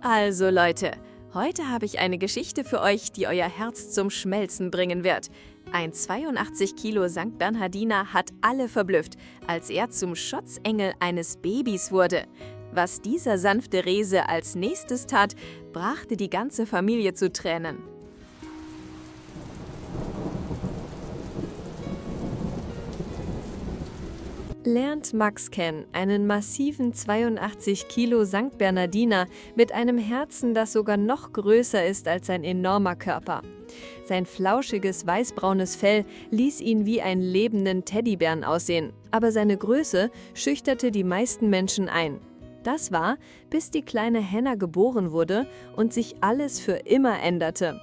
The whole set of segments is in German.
Also Leute, heute habe ich eine Geschichte für euch, die euer Herz zum Schmelzen bringen wird. Ein 82 Kilo St. Bernhardiner hat alle verblüfft, als er zum Schutzengel eines Babys wurde. Was dieser sanfte Riese als nächstes tat, brachte die ganze Familie zu Tränen. Lernt Max kennen, einen massiven 82 Kilo St. Bernhardiner mit einem Herzen, das sogar noch größer ist als sein enormer Körper. Sein flauschiges weißbraunes Fell ließ ihn wie einen lebenden Teddybären aussehen, aber seine Größe schüchterte die meisten Menschen ein. Das war, bis die kleine Hannah geboren wurde und sich alles für immer änderte.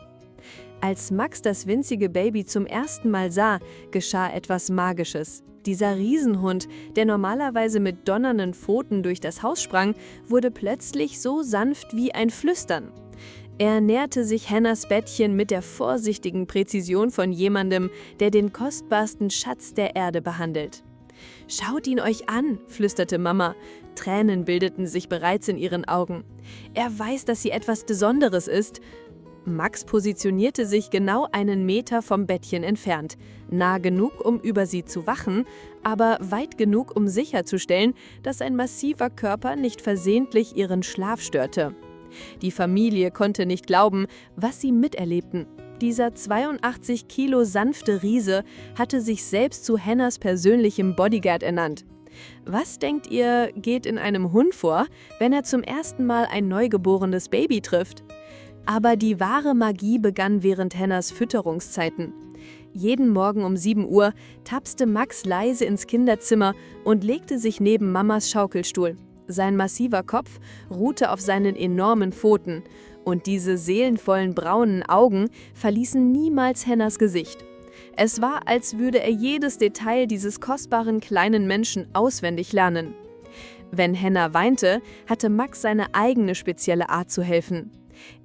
Als Max das winzige Baby zum ersten Mal sah, geschah etwas Magisches. Dieser Riesenhund, der normalerweise mit donnernden Pfoten durch das Haus sprang, wurde plötzlich so sanft wie ein Flüstern. Er näherte sich Hannahs Bettchen mit der vorsichtigen Präzision von jemandem, der den kostbarsten Schatz der Erde behandelt. »Schaut ihn euch an«, flüsterte Mama. Tränen bildeten sich bereits in ihren Augen. »Er weiß, dass sie etwas Besonderes ist.« Max positionierte sich genau einen Meter vom Bettchen entfernt, nah genug, um über sie zu wachen, aber weit genug, um sicherzustellen, dass ein massiver Körper nicht versehentlich ihren Schlaf störte. Die Familie konnte nicht glauben, was sie miterlebten. Dieser 82 Kilo sanfte Riese hatte sich selbst zu Hannahs persönlichem Bodyguard ernannt. Was denkt ihr, geht in einem Hund vor, wenn er zum ersten Mal ein neugeborenes Baby trifft? Aber die wahre Magie begann während Hannahs Fütterungszeiten. Jeden Morgen um 7 Uhr tapste Max leise ins Kinderzimmer und legte sich neben Mamas Schaukelstuhl. Sein massiver Kopf ruhte auf seinen enormen Pfoten und diese seelenvollen braunen Augen verließen niemals Hannahs Gesicht. Es war, als würde er jedes Detail dieses kostbaren kleinen Menschen auswendig lernen. Wenn Hannah weinte, hatte Max seine eigene spezielle Art zu helfen.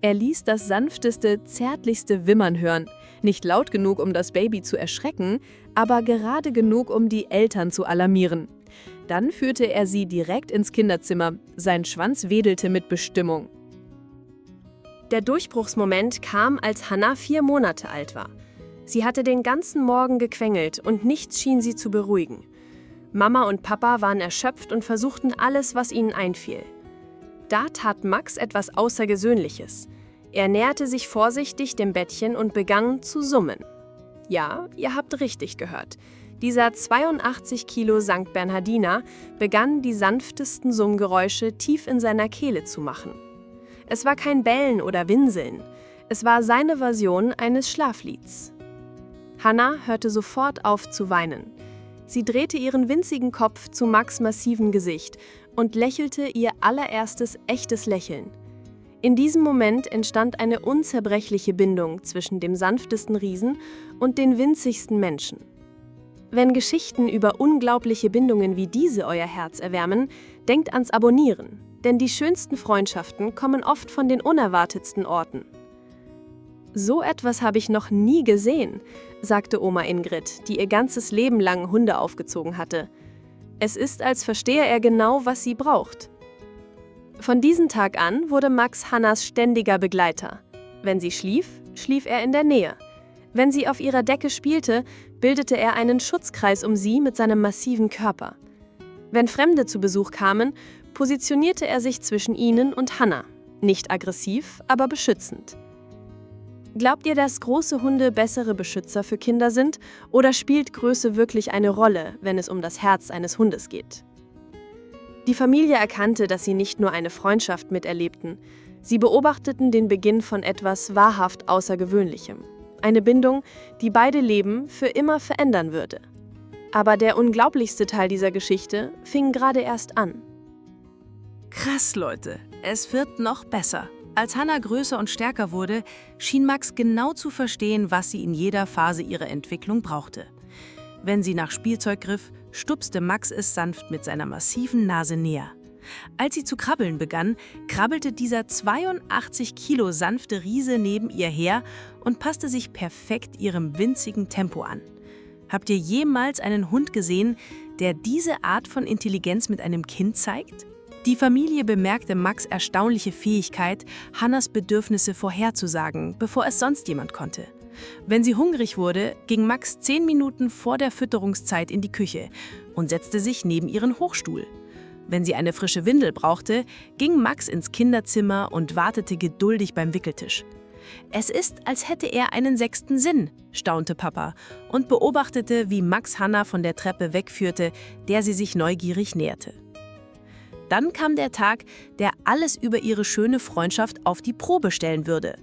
Er ließ das sanfteste, zärtlichste Wimmern hören. Nicht laut genug, um das Baby zu erschrecken, aber gerade genug, um die Eltern zu alarmieren. Dann führte er sie direkt ins Kinderzimmer. Sein Schwanz wedelte mit Bestimmung. Der Durchbruchsmoment kam, als Hannah 4 Monate alt war. Sie hatte den ganzen Morgen gequengelt und nichts schien sie zu beruhigen. Mama und Papa waren erschöpft und versuchten alles, was ihnen einfiel. Da tat Max etwas Außergewöhnliches. Er näherte sich vorsichtig dem Bettchen und begann zu summen. Ja, ihr habt richtig gehört. Dieser 82 Kilo St. Bernhardiner begann die sanftesten Summgeräusche tief in seiner Kehle zu machen. Es war kein Bellen oder Winseln. Es war seine Version eines Schlaflieds. Hannah hörte sofort auf zu weinen. Sie drehte ihren winzigen Kopf zu Max' massivem Gesicht und lächelte ihr allererstes echtes Lächeln. In diesem Moment entstand eine unzerbrechliche Bindung zwischen dem sanftesten Riesen und den winzigsten Menschen. Wenn Geschichten über unglaubliche Bindungen wie diese euer Herz erwärmen, denkt ans Abonnieren, denn die schönsten Freundschaften kommen oft von den unerwartetsten Orten. »So etwas habe ich noch nie gesehen«, sagte Oma Ingrid, die ihr ganzes Leben lang Hunde aufgezogen hatte. Es ist, als verstehe er genau, was sie braucht. Von diesem Tag an wurde Max Hannahs ständiger Begleiter. Wenn sie schlief, schlief er in der Nähe. Wenn sie auf ihrer Decke spielte, bildete er einen Schutzkreis um sie mit seinem massiven Körper. Wenn Fremde zu Besuch kamen, positionierte er sich zwischen ihnen und Hannah. Nicht aggressiv, aber beschützend. Glaubt ihr, dass große Hunde bessere Beschützer für Kinder sind, oder spielt Größe wirklich eine Rolle, wenn es um das Herz eines Hundes geht? Die Familie erkannte, dass sie nicht nur eine Freundschaft miterlebten, sie beobachteten den Beginn von etwas wahrhaft Außergewöhnlichem. Eine Bindung, die beide Leben für immer verändern würde. Aber der unglaublichste Teil dieser Geschichte fing gerade erst an. Krass, Leute, es wird noch besser. Als Hannah größer und stärker wurde, schien Max genau zu verstehen, was sie in jeder Phase ihrer Entwicklung brauchte. Wenn sie nach Spielzeug griff, stupste Max es sanft mit seiner massiven Nase näher. Als sie zu krabbeln begann, krabbelte dieser 82 Kilo sanfte Riese neben ihr her und passte sich perfekt ihrem winzigen Tempo an. Habt ihr jemals einen Hund gesehen, der diese Art von Intelligenz mit einem Kind zeigt? Die Familie bemerkte Max' erstaunliche Fähigkeit, Hannas Bedürfnisse vorherzusagen, bevor es sonst jemand konnte. Wenn sie hungrig wurde, ging Max 10 Minuten vor der Fütterungszeit in die Küche und setzte sich neben ihren Hochstuhl. Wenn sie eine frische Windel brauchte, ging Max ins Kinderzimmer und wartete geduldig beim Wickeltisch. »Es ist, als hätte er einen 6. Sinn«, staunte Papa und beobachtete, wie Max Hannah von der Treppe wegführte, der sie sich neugierig näherte. Dann kam der Tag, der alles über ihre schöne Freundschaft auf die Probe stellen würde.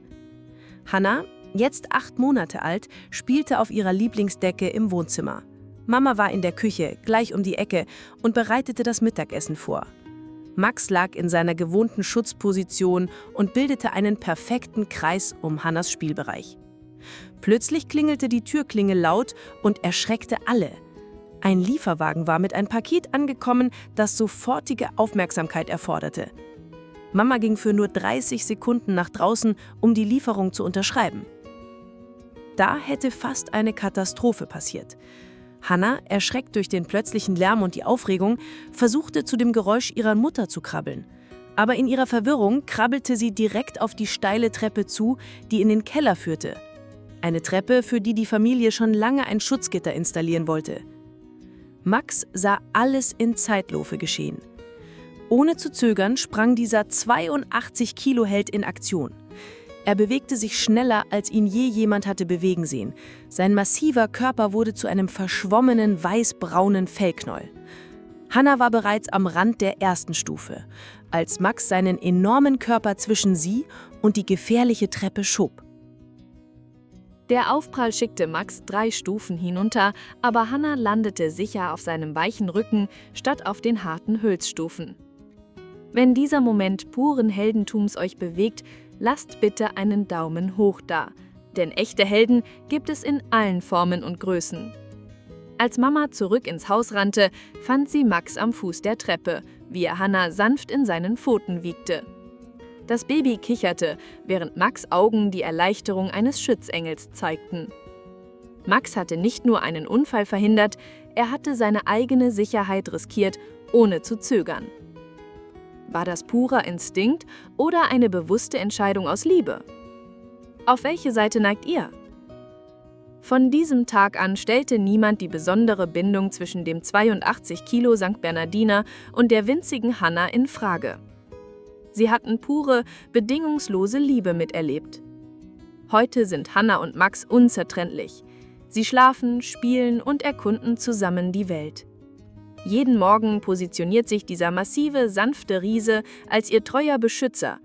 Hannah, jetzt 8 Monate alt, spielte auf ihrer Lieblingsdecke im Wohnzimmer. Mama war in der Küche, gleich um die Ecke, und bereitete das Mittagessen vor. Max lag in seiner gewohnten Schutzposition und bildete einen perfekten Kreis um Hannas Spielbereich. Plötzlich klingelte die Türklingel laut und erschreckte alle. Ein Lieferwagen war mit einem Paket angekommen, das sofortige Aufmerksamkeit erforderte. Mama ging für nur 30 Sekunden nach draußen, um die Lieferung zu unterschreiben. Da hätte fast eine Katastrophe passiert. Hannah, erschreckt durch den plötzlichen Lärm und die Aufregung, versuchte zu dem Geräusch ihrer Mutter zu krabbeln. Aber in ihrer Verwirrung krabbelte sie direkt auf die steile Treppe zu, die in den Keller führte. Eine Treppe, für die die Familie schon lange ein Schutzgitter installieren wollte. Max sah alles in Zeitlupe geschehen. Ohne zu zögern sprang dieser 82-Kilo-Held in Aktion. Er bewegte sich schneller, als ihn je jemand hatte bewegen sehen. Sein massiver Körper wurde zu einem verschwommenen, weiß-braunen Fellknäuel. Hannah war bereits am Rand der ersten Stufe, als Max seinen enormen Körper zwischen sie und die gefährliche Treppe schob. Der Aufprall schickte Max 3 Stufen hinunter, aber Hannah landete sicher auf seinem weichen Rücken statt auf den harten Hölzstufen. Wenn dieser Moment puren Heldentums euch bewegt, lasst bitte einen Daumen hoch da, denn echte Helden gibt es in allen Formen und Größen. Als Mama zurück ins Haus rannte, fand sie Max am Fuß der Treppe, wie er Hannah sanft in seinen Pfoten wiegte. Das Baby kicherte, während Max' Augen die Erleichterung eines Schutzengels zeigten. Max hatte nicht nur einen Unfall verhindert, er hatte seine eigene Sicherheit riskiert, ohne zu zögern. War das purer Instinkt oder eine bewusste Entscheidung aus Liebe? Auf welche Seite neigt ihr? Von diesem Tag an stellte niemand die besondere Bindung zwischen dem 82 Kilo St. Bernardiner und der winzigen Hannah in Frage. Sie hatten pure, bedingungslose Liebe miterlebt. Heute sind Hannah und Max unzertrennlich. Sie schlafen, spielen und erkunden zusammen die Welt. Jeden Morgen positioniert sich dieser massive, sanfte Riese als ihr treuer Beschützer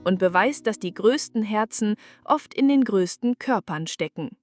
und beweist, dass die größten Herzen oft in den größten Körpern stecken.